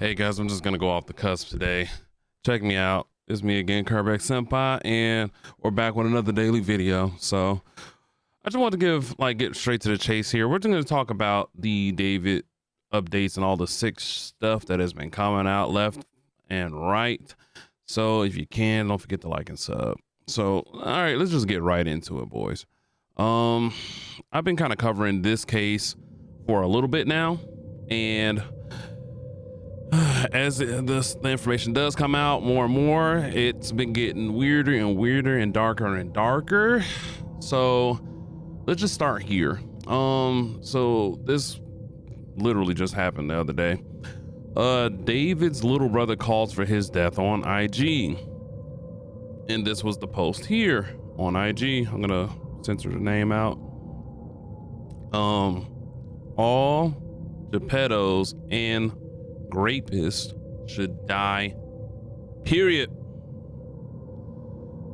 Hey guys, I'm just gonna go off the cusp today. Check me out. It's me again, Kerbeck Senpai, and we're back with another daily video. So I just want to get straight to the chase here. We're just gonna talk about the David updates and all the sick stuff that has been coming out left and right. So if you can, don't forget to like and sub. So all right, let's just get right into it, boys. I've been kind of covering this case for a little bit now, and as the information does come out more and more, it's been getting weirder and weirder and darker and darker. So let's just start here. So this literally just happened the other day. David's little brother calls for his death on IG, and this was the post here on IG. I'm gonna censor the name out. All Geppettos and rapists should die, period.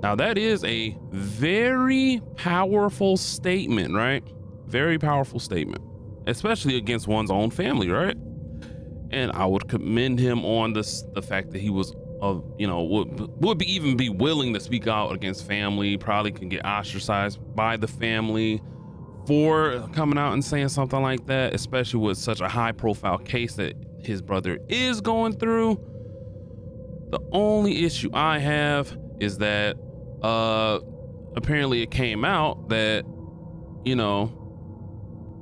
Now that is a very powerful statement, right? Very powerful statement, especially against one's own family, right? And I would commend him on this, the fact that he was would even be willing to speak out against family. Probably can get ostracized by the family for coming out and saying something like that, especially with such a high profile case that his brother is going through. The only issue I have is that apparently it came out that, you know,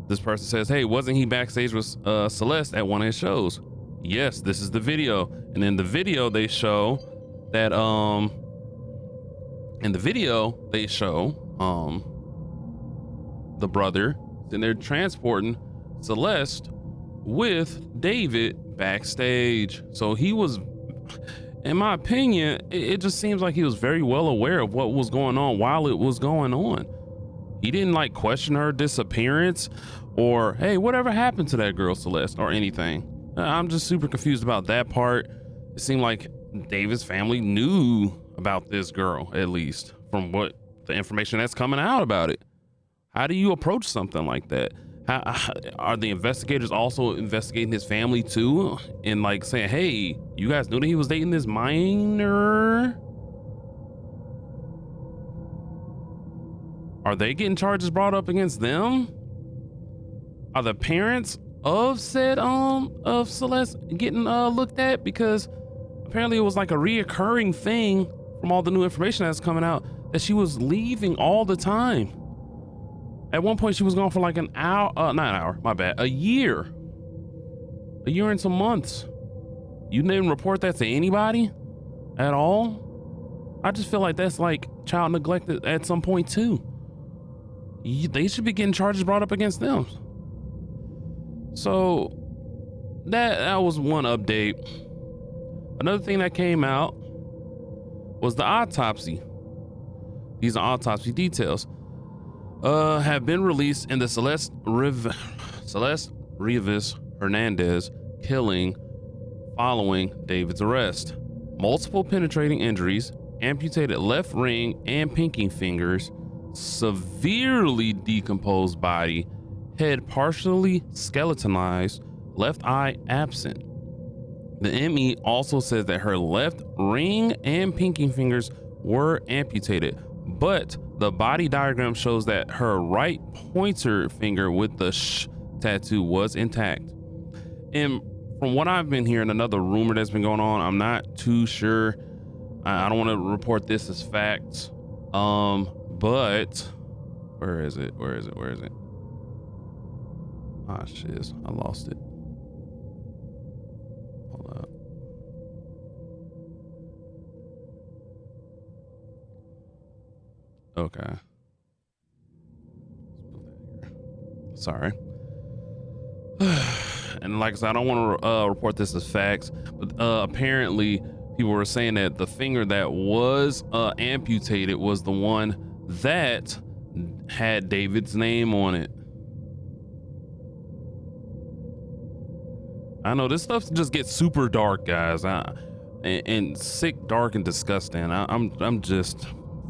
this person says, hey, wasn't he backstage with Celeste at one of his shows? Yes, this is the video. And in the video they show that the brother, and they're transporting Celeste with David backstage. So he was, in my opinion, it just seems like he was very well aware of what was going on while it was going on. He didn't like question her disappearance or, hey, whatever happened to that girl Celeste or anything. I'm just super confused about that part. It seemed like David's family knew about this girl, at least from what the information that's coming out about it. How do you approach something like that? How, are the investigators also investigating his family too, and like saying, hey, you guys knew that he was dating this minor? Are they getting charges brought up against them? Are the parents of said of Celeste getting looked at? Because apparently it was like a reoccurring thing from all the new information that's coming out that she was leaving all the time. At one point she was gone for like an hour, not an hour, my bad, a year and some months. You didn't report that to anybody at all? I just feel like that's like child neglect at some point too. They should be getting charges brought up against them. So that was one update. Another thing that came out was the autopsy. These are autopsy details. Have been released in the Celeste Rivas Hernandez killing following David's arrest. Multiple penetrating injuries, amputated left ring and pinky fingers, severely decomposed body, head partially skeletonized, left eye absent. The ME also says that her left ring and pinky fingers were amputated, but the body diagram shows that her right pointer finger with the sh tattoo was intact. And from what I've been hearing, another rumor that's been going on, I'm not too sure. I don't want to report this as facts. But where is it? Ah, shit, I lost it. Hold up. Okay. Sorry. And like I said, I don't want to report this as facts, but apparently people were saying that the finger that was amputated was the one that had David's name on it. I know this stuff just gets super dark, guys, and sick, dark, and disgusting. I'm just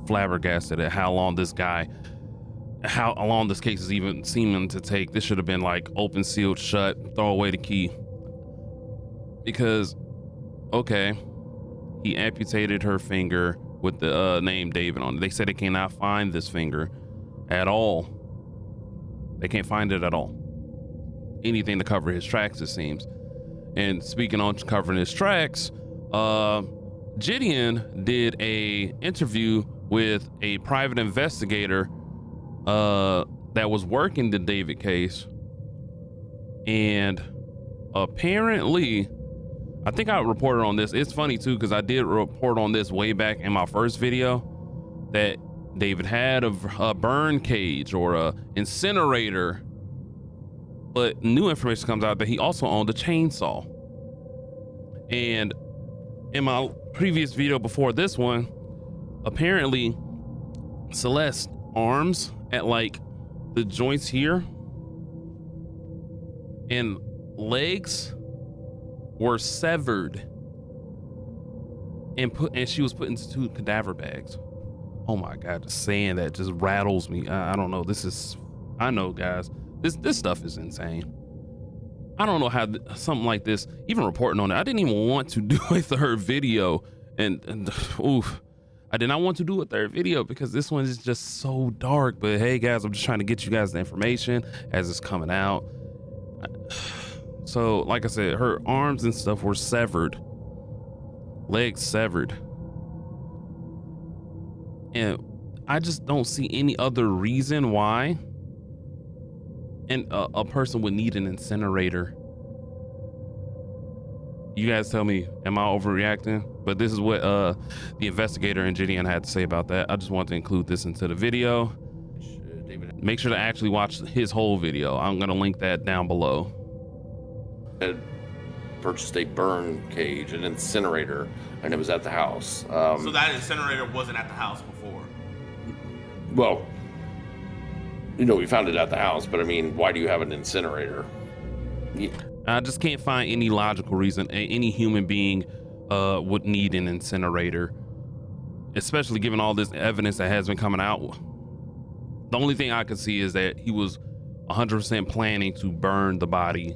flabbergasted at how long this case is even seeming to take. This should have been like open, sealed, shut, throw away the key. because, okay, he amputated her finger with the name David on it. They said they cannot find this finger at all. They can't find it at all. Anything to cover his tracks, it seems. And speaking on covering his tracks, Gideon did a interview with a private investigator that was working the David case, and apparently, I think I reported on this. It's funny too, because I did report on this way back in my first video, that David had a burn cage or a incinerator, but new information comes out that he also owned a chainsaw. And in my previous video before this one, apparently Celeste's arms at like the joints here and legs were severed and she was put into 2 cadaver bags. Oh my God, just saying that just rattles me. I don't know. I know, guys, this stuff is insane. I don't know how something like this, even reporting on it, I didn't even want to do a third video, and oof, I did not want to do a third video because this one is just so dark. But hey guys, I'm just trying to get you guys the information as it's coming out. So like I said, her arms and stuff were severed, legs severed, and I just don't see any other reason why a person would need an incinerator. You guys tell me, am I overreacting? But this is what the investigator and Gideon had to say about that. I just wanted to include this into the video. Make sure to actually watch his whole video. I'm gonna link that down below. Had purchased a burn cage, an incinerator, and it was at the house. So that incinerator wasn't at the house before? Well, you know, we found it at the house, but I mean, why do you have an incinerator? I just can't find any logical reason any human being would need an incinerator, especially given all this evidence that has been coming out. The only thing I could see is that he was 100% planning to burn the body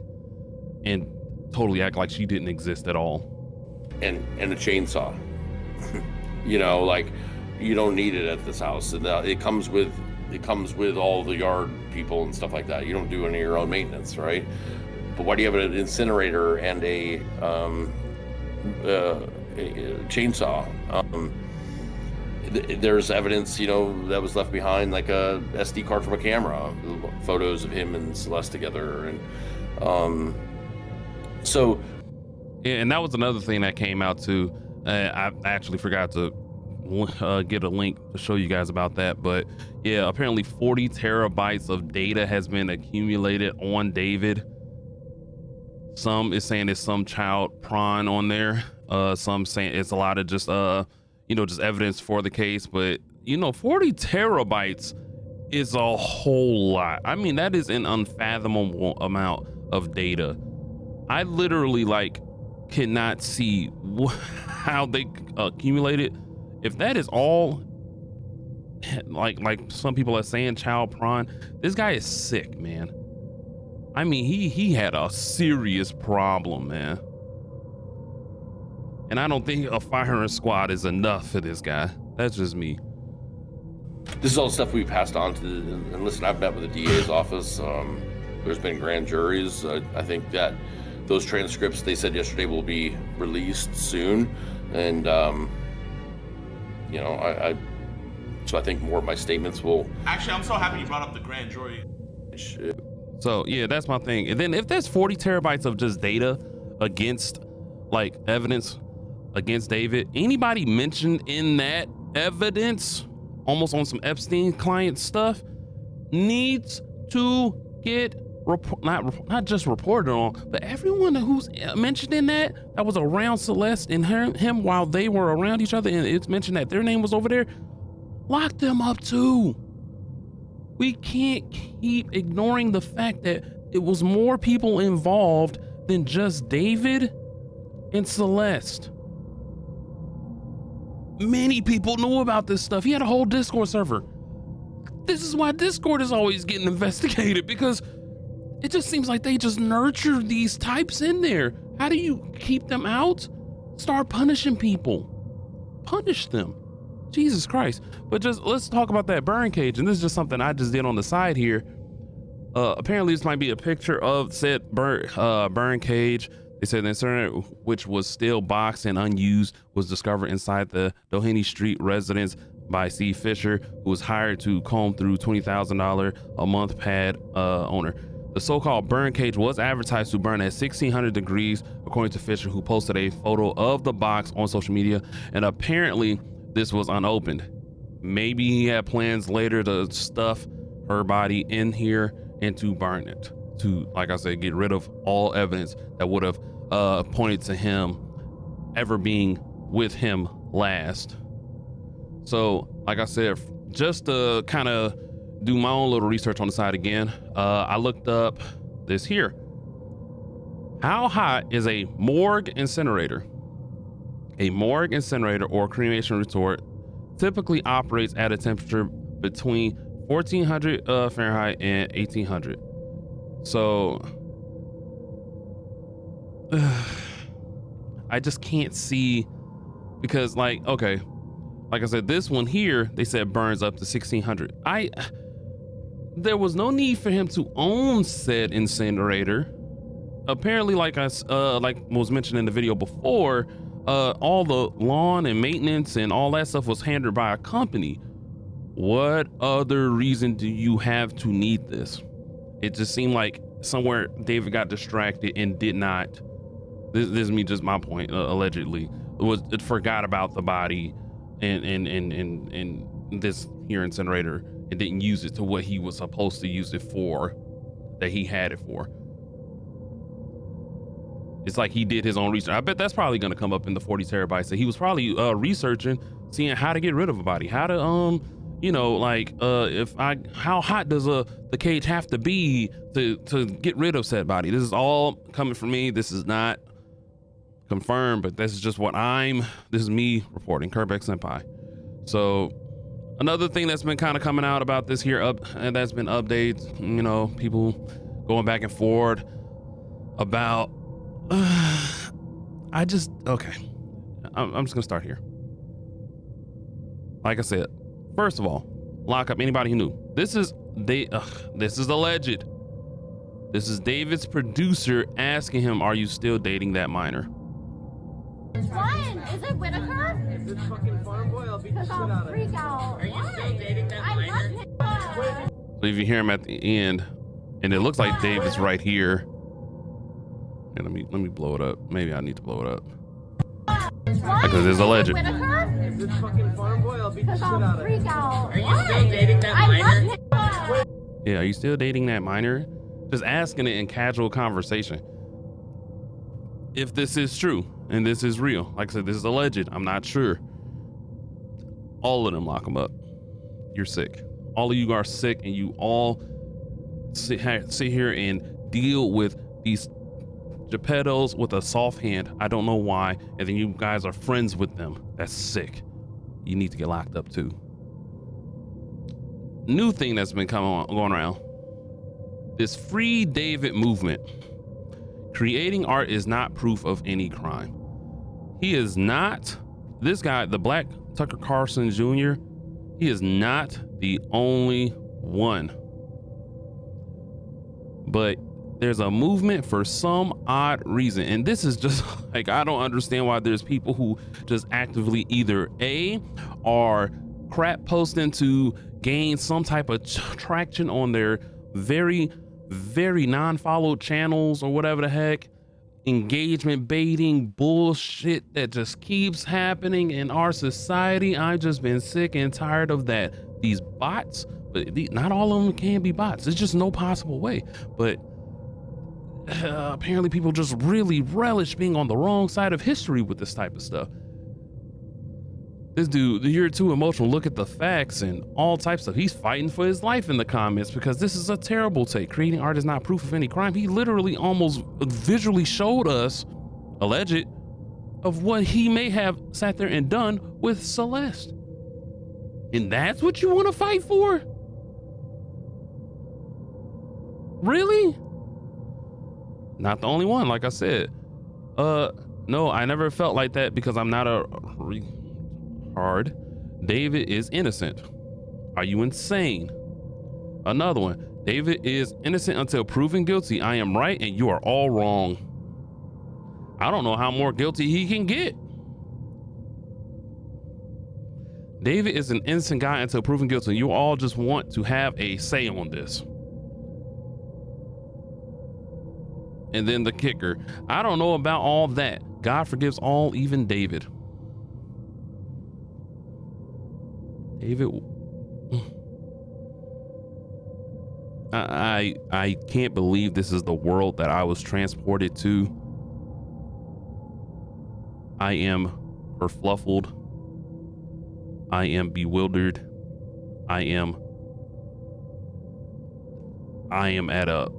and totally act like she didn't exist at all. And a chainsaw. You know, like, you don't need it at this house. And it comes with all the yard people and stuff like that. You don't do any of your own maintenance, right? But why do you have an incinerator and a chainsaw? There's evidence, you know, that was left behind, like a SD card from a camera, photos of him and Celeste together, and so. Yeah, and that was another thing that came out too. I actually forgot to get a link to show you guys about that, but yeah, apparently 40 terabytes of data has been accumulated on David. Some is saying it's some child prawn on there. Some saying it's a lot of just you know, just evidence for the case. But you know, 40 terabytes is a whole lot. I mean, that is an unfathomable amount of data. I literally like cannot see how they accumulate it. If that is all, like some people are saying, child prawn, this guy is sick, man. I mean, he had a serious problem, man. And I don't think a firing squad is enough for this guy. That's just me. This is all stuff we passed on to and listen, I've met with the DA's office. There's been grand juries. I think that those transcripts, they said yesterday, will be released soon. And, you know, so I think more of my statements will. Actually, I'm so happy you brought up the grand jury. So yeah, that's my thing. And then if there's 40 terabytes of just data against, like, evidence against David, anybody mentioned in that evidence, almost on some Epstein client stuff, needs to get not just reported on, but everyone who's mentioned in that was around Celeste and him while they were around each other, and it's mentioned that their name was over there, lock them up too. We can't keep ignoring the fact that it was more people involved than just David and Celeste. Many people knew about this stuff. He had a whole Discord server. This is why Discord is always getting investigated, because it just seems like they just nurture these types in there. How do you keep them out? Start punishing people. Punish them. Jesus Christ. But just let's talk about that burn cage. And this is just something I just did on the side here. Apparently this might be a picture of said burn cage. They said the incinerator, which was still boxed and unused, was discovered inside the Doheny Street residence by Steve Fisher, who was hired to comb through $20,000 a month pad owner. The so-called burn cage was advertised to burn at 1600 degrees, according to Fisher, who posted a photo of the box on social media. And apparently this was unopened. Maybe he had plans later to stuff her body in here and to burn it, to, like I said, get rid of all evidence that would have pointed to him ever being with him last. So, like I said, just to kind of do my own little research on the side again, I looked up this here. How hot is a morgue incinerator? A morgue incinerator or cremation retort typically operates at a temperature between 1400 Fahrenheit and 1800. So I just can't see, because like, okay, like I said, this one here, they said burns up to 1600. There was no need for him to own said incinerator. Apparently, like was mentioned in the video before, all the lawn and maintenance and all that stuff was handled by a company. What other reason do you have to need this? It just seemed like somewhere David got distracted and did not, this is me, just my point, allegedly, it forgot about the body and this here incinerator and didn't use it to what he was supposed to use it for, that he had it for. It's like he did his own research. I bet that's probably going to come up in the 40 terabytes. So he was probably researching, seeing how to get rid of a body, how to you know, like how hot does the cage have to be to get rid of said body? This is all coming from me. This is not confirmed, but this is just what this is me reporting, Kerbeck Senpai. So another thing that's been kind of coming out about this here and that's been updates, you know, people going back and forth about I'm just gonna start here. Like I said, first of all, lock up anybody who knew. This is alleged. This is David's producer asking him, are you still dating that minor? Ryan, is it Whitaker? Is this fucking farm boy? I'll beat the shit out of Freak out. Are you still dating that minor? So if you hear him at the end, and it looks like David's right here. And let me blow it up. Maybe I need to blow it up. Because it's alleged. Is this fucking farm boy? I'll beat the shit out of Freak out. Are you still dating that minor? Yeah, are you still dating that minor? Just asking it in casual conversation. If this is true and this is real, like I said, this is alleged. I'm not sure. All of them lock them up. You're sick. All of you are sick, and you all sit here and deal with these Geppettos with a soft hand. I don't know why. And then you guys are friends with them. That's sick. You need to get locked up too. New thing that's been going around. This Free David movement. Creating art is not proof of any crime. He is not, this guy, the Black Tucker Carlson Jr., he is not the only one. But there's a movement for some odd reason. And this is just like, I don't understand why there's people who just actively either are crap posting to gain some type of traction on their very non-followed channels or whatever the heck, engagement baiting bullshit that just keeps happening in our society. I've just been sick and tired of that. These bots, but not all of them can be bots. There's just no possible way. But apparently people just really relish being on the wrong side of history with this type of stuff. This dude, you're too emotional. Look at the facts and all types of. He's fighting for his life in the comments because this is a terrible take. Creating art is not proof of any crime. He literally almost visually showed us, alleged, of what he may have sat there and done with Celeste. And that's what you want to fight for? Really? Not the only one, like I said. No, I never felt like that because I'm not a retard. David is innocent. Are you insane? Another one. David is innocent until proven guilty. I am right and you are all wrong. I don't know how more guilty he can get. David is an innocent guy until proven guilty. You all just want to have a say on this. And then the kicker. I don't know about all that. God forgives all, even David. David. I can't believe this is the world that I was transported to. I am kerfluffled. I am bewildered. I am at a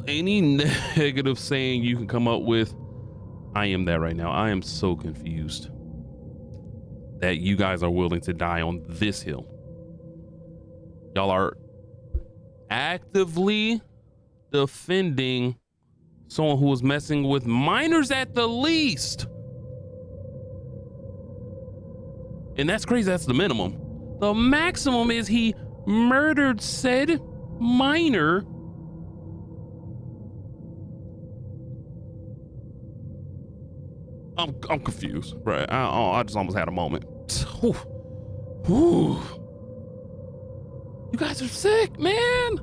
any negative saying you can come up with. I am that right now. I am so confused that you guys are willing to die on this hill. Y'all are actively defending someone who was messing with minors at the least. And that's crazy. That's the minimum. The maximum is he murdered said minor. I'm confused, right? I just almost had a moment. You guys are sick, man.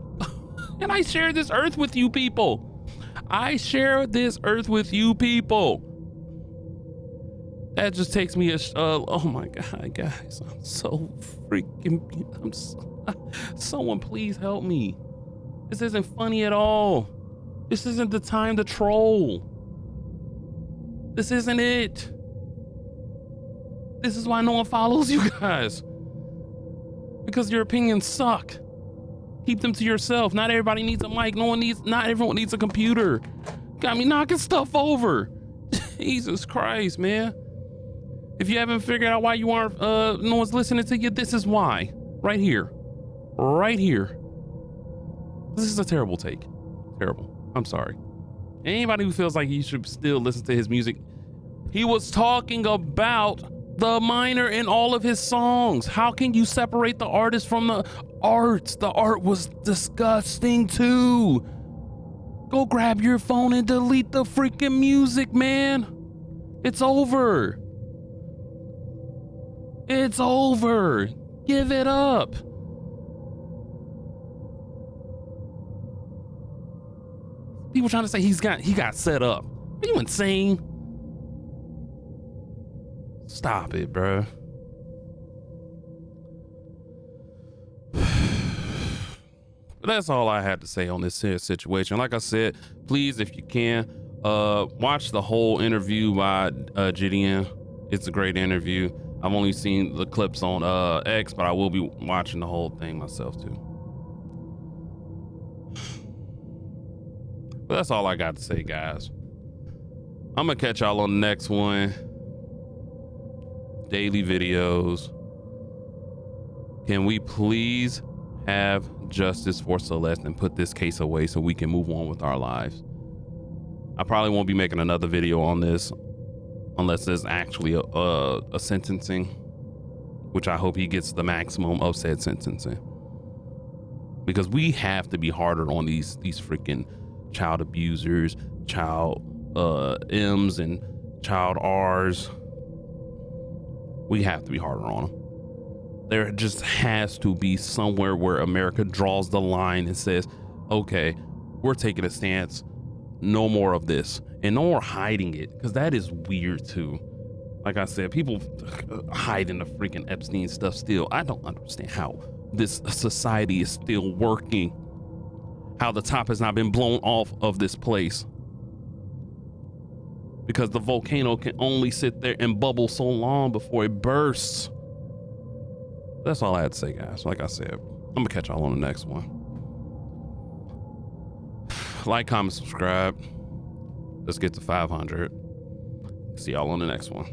And I share this earth with you people. I share this earth with you people. That just takes me oh my God, guys. I'm so freaking, someone please help me. This isn't funny at all. This isn't the time to troll. This isn't it. This is why no one follows you guys. Because your opinions suck. Keep them to yourself. Not everybody needs a mic. Not everyone needs a computer. Got me knocking stuff over. Jesus Christ, man. If you haven't figured out why you aren't, no one's listening to you, this is why. Right here. Right here. This is a terrible take. Terrible. I'm sorry. Anybody who feels like you should still listen to his music, he was talking about the minor in all of his songs. How can you separate the artist from the art? The art was disgusting too. Go grab your phone and delete the freaking music, man. It's over. It's over. Give it up. People trying to say he got set up. Are you insane? Stop it, bro. That's all I had to say on this situation. Like I said, please, if you can, watch the whole interview by Gideon. It's a great interview. I've only seen the clips on X, but I will be watching the whole thing myself too. But that's all I got to say, guys. I'm gonna catch y'all on the next one. Daily videos. Can we please have justice for Celeste and put this case away so we can move on with our lives? I probably won't be making another video on this unless there's actually a sentencing, which I hope he gets the maximum of said sentencing, because we have to be harder on these freaking child abusers, child M's and child R's. We have to be harder on them. There just has to be somewhere where America draws the line and says, okay, we're taking a stance. No more of this. And no more hiding it, because that is weird too. Like I said, people hiding the freaking Epstein stuff still. I don't understand how this society is still working. How the top has not been blown off of this place. Because the volcano can only sit there and bubble so long before it bursts. That's all I had to say, guys. Like I said, I'm gonna catch y'all on the next one. Like, comment, subscribe. Let's get to 500. See y'all on the next one.